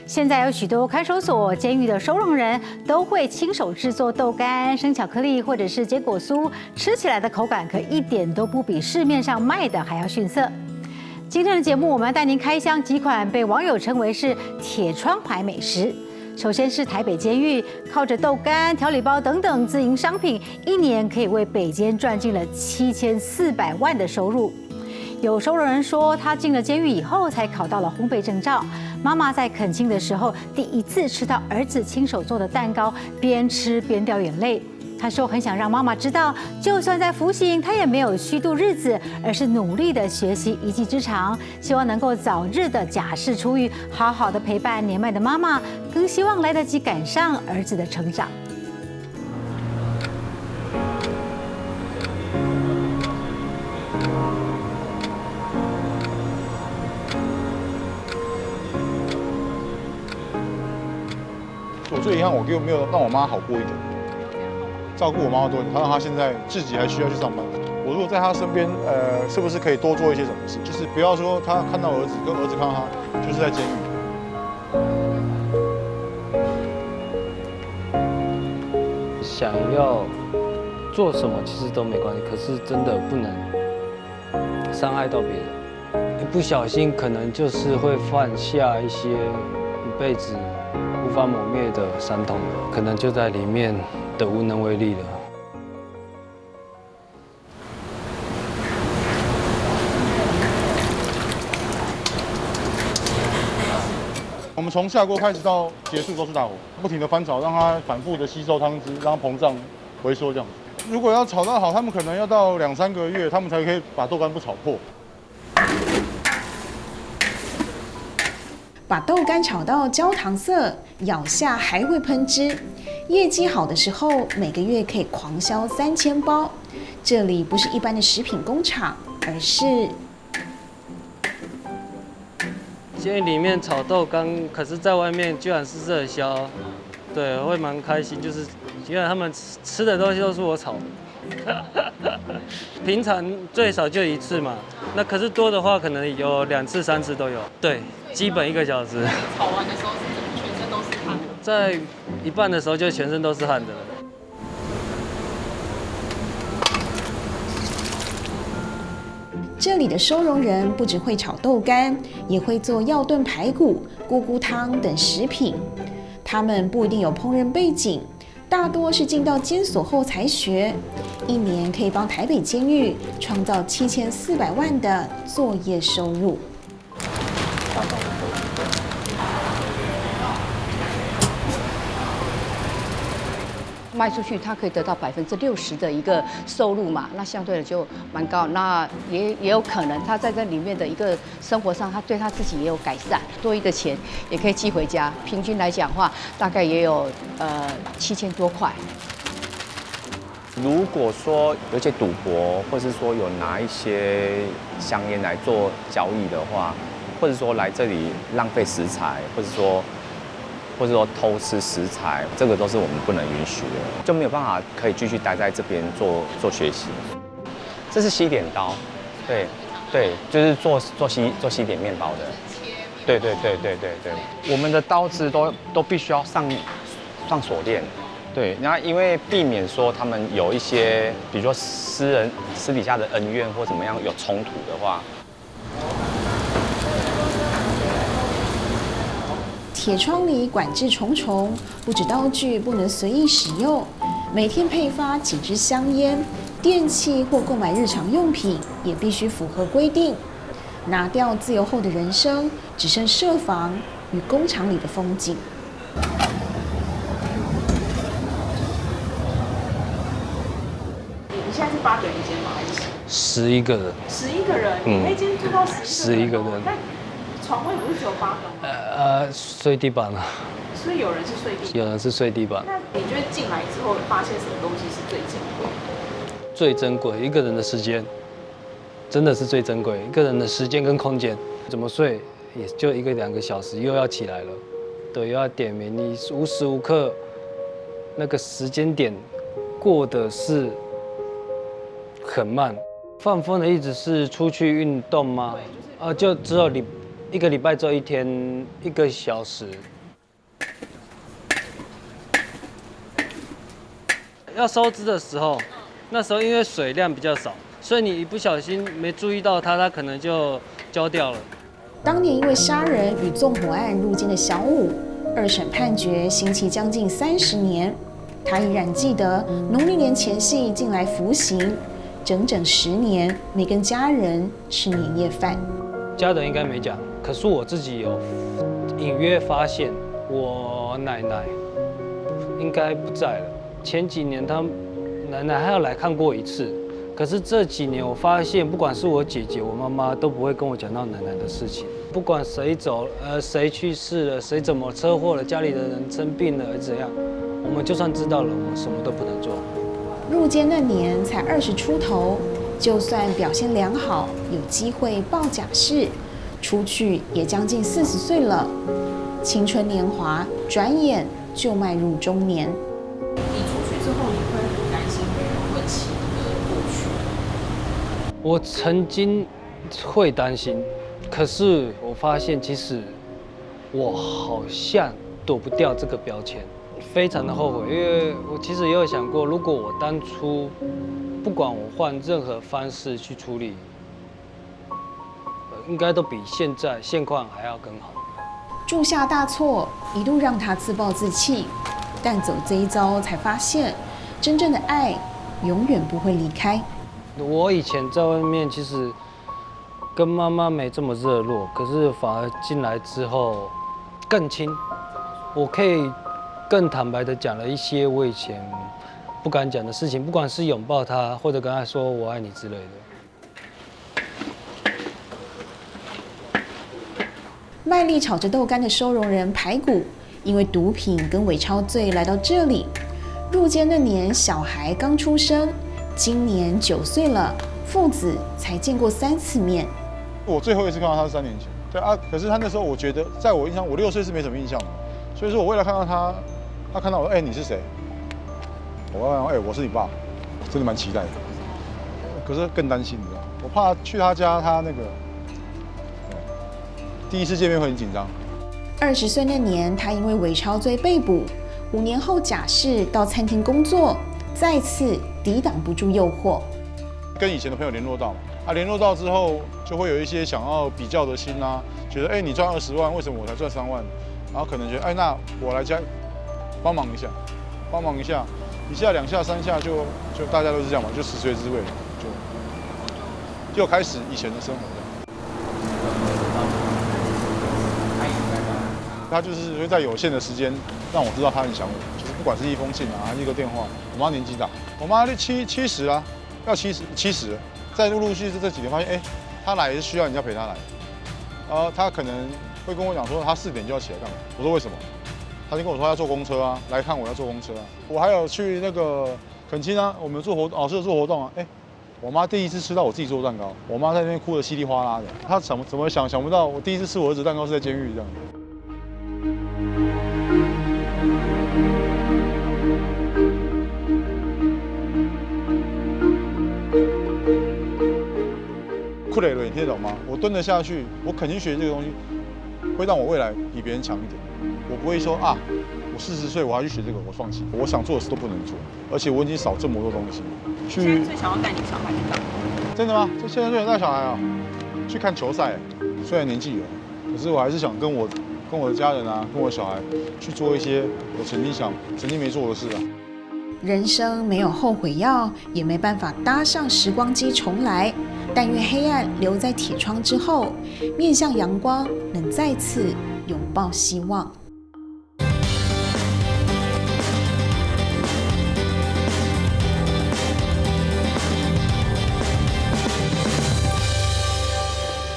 现在有许多看守所、监狱的收容人都会亲手制作豆干、生巧克力或者是坚果酥，吃起来的口感可一点都不比市面上卖的还要逊色。今天的节目，我们要带您开箱几款被网友称为是铁窗牌美食。首先是台北监狱，靠着豆干、调理包等等自营商品，一年可以为北监赚进了7400万的收入。有收容人说，他进了监狱以后才考到了烘焙证照。妈妈在恳亲的时候，第一次吃到儿子亲手做的蛋糕，边吃边掉眼泪。他说很想让妈妈知道，就算在服刑，他也没有虚度日子，而是努力的学习一技之长，希望能够早日的假释出狱，好好的陪伴年迈的妈妈，更希望来得及赶上儿子的成长。我最遗憾，我就没有让我妈好过一点，照顾我妈妈多一点。她让她现在自己还需要去上班。我如果在她身边，是不是可以多做一些什么事？就是不要说她看到儿子跟儿子看到她，就是在监狱。想要做什么其实都没关系，可是真的不能伤害到别人。一不小心可能就是会犯下一些一辈子无法抹灭的伤痛，可能就在里面的无能为力了。我们从下锅开始到结束都是大火，不停的翻炒，让它反复的吸收汤汁，让它膨胀、回缩这样子。如果要炒到好，他们可能要到2-3个月，他们才可以把豆干不炒破。把豆干炒到焦糖色，咬下还会喷汁。业绩好的时候，每个月可以狂销3000包。这里不是一般的食品工厂，而是监狱里面炒豆干，可是在外面居然是热销，对，会蛮开心。就是原来他们吃的东西都是我炒的，平常最少就1次嘛，那可是多的话可能有2次、3次都有。对，基本1个小时。炒完的时候是怎么全身都是汗？在一半的时候就全身都是汗的了。这里的收容人不只会炒豆干，也会做药炖排骨、菇菇汤等食品。他们不一定有烹饪背景，大多是进到监所后才学。一年可以帮台北监狱创造7400万的作业收入。卖出去，它可以得到60%的一个收入嘛，那相对的就蛮高。那也有可能他在这里面的一个生活上，他对他自己也有改善，多余的钱也可以寄回家。平均来讲的话，大概也有7000多块。如果说有些赌博，或是说有拿一些香烟来做交易的话，或者说来这里浪费食材，或者说偷吃食材，这个都是我们不能允许的，就没有办法可以继续待在这边做学习。这是西点刀，对，就是做西点面包的。对，我们的刀子都必须要上锁链。对，那因为避免说他们有一些，比如说私底下的恩怨或怎么样有冲突的话。铁窗里管制重重，不止刀具不能随意使用，每天配发几支香烟，电器或购买日常用品也必须符合规定。拿掉自由后的人生，只剩设防与工厂里的风景。你现在是8个人一间吗？还是11个人。11个人？你那间住到11个人？床位不是只有8个吗？睡地板啊。所以有人是睡地板。有人是睡地板。那你觉得进来之后发现什么东西是最珍贵的？最珍贵，一个人的时间，真的是最珍贵。一个人的时间跟空间，怎么睡也就1个2个小时，又要起来了，对，又要点名，你无时无刻那个时间点过的是很慢。放风的意思是出去运动吗？就只有1个礼拜只有1天1个小时，要收枝的时候，那时候因为水量比较少，所以你一不小心没注意到它可能就焦掉了。当年因为杀人与纵火案入监的小武，2审判决刑期将近30年，他依然记得农历年前夕进来服刑，整整10年没跟家人吃年夜饭。家人应该没讲，可是我自己有隐约发现，我奶奶应该不在了。前几年她奶奶还要来看过一次，可是这几年我发现，不管是我姐姐、我妈妈都不会跟我讲到奶奶的事情。不管谁走，谁去世了，谁怎么车祸了，家里的人生病了，怎样，我们就算知道了，我们什么都不能做。入监那年才20出头，就算表现良好，有机会报假释，出去也将近40岁了。青春年华转眼就迈入中年。你出去之后，你会很担心别人会起你的过去？我曾经会担心，可是我发现其实我好像躲不掉这个标签，非常的后悔，因为我其实也有想过，如果我当初不管我换任何方式去处理，应该都比现况还要更好。铸下大错，一度让他自暴自弃，但走这一遭才发现，真正的爱永远不会离开。我以前在外面其实跟妈妈没这么热络，可是反而进来之后更亲，我可以更坦白的讲了一些我以前不敢讲的事情，不管是拥抱她，或者跟她说我爱你之类的。卖力炒着豆干的收容人排骨，因为毒品跟伪钞罪来到这里。入监那年，小孩刚出生，今年9岁了，父子才见过3次面。我最后一次看到他是3年前，对啊，可是他那时候我觉得，在我印象，我6岁是没什么印象的，所以说我为了看到他，他看到我，你是谁？我问我是你爸，真的蛮期待的，可是更担心，你知道吗？我怕去他家，他那个第一次见面会很紧张。20岁那年，他因为伪钞罪被捕，5年后假释到餐厅工作，再次抵挡不住诱惑，跟以前的朋友联络到嘛，联络到之后就会有一些想要比较的心啦，觉得你赚20万，为什么我才赚3万？然后可能觉得那我来家帮忙一下，1下2下3下就大家都是这样嘛，就食髓知味，就又开始以前的生活。他就是会在有限的时间让我知道他很想我，就是不管是一封信啊，还是一个电话。我妈年纪大，我妈70啦，要70了。再陆续这几年发现，他来是需要人家陪他来。他可能会跟我讲说，他4点就要起来干嘛？我说为什么？他就跟我说他要坐公车啊，来看我要坐公车啊。我还有去那个恳亲啊，我们做老师做活动啊，我妈第一次吃到我自己做蛋糕，我妈在那边哭得稀里哗啦的。她怎么想不到，我第一次吃我儿子蛋糕是在监狱这样。酷累了，你听得懂吗？我蹲得下去，我肯定学这个东西，会让我未来比别人强一点。我不会说我40岁我还去学这个，我放弃。我想做的事都不能做，而且我已经少这么多东西。现在最想要带你小孩去干嘛？真的吗？现在最想带小孩啊，去看球赛。虽然年纪有，可是我还是想跟我的家人啊，跟我小孩去做一些我曾经没做的事啊。人生没有后悔药，也没办法搭上时光机重来。但愿黑暗留在铁窗之后，面向阳光，能再次拥抱希望。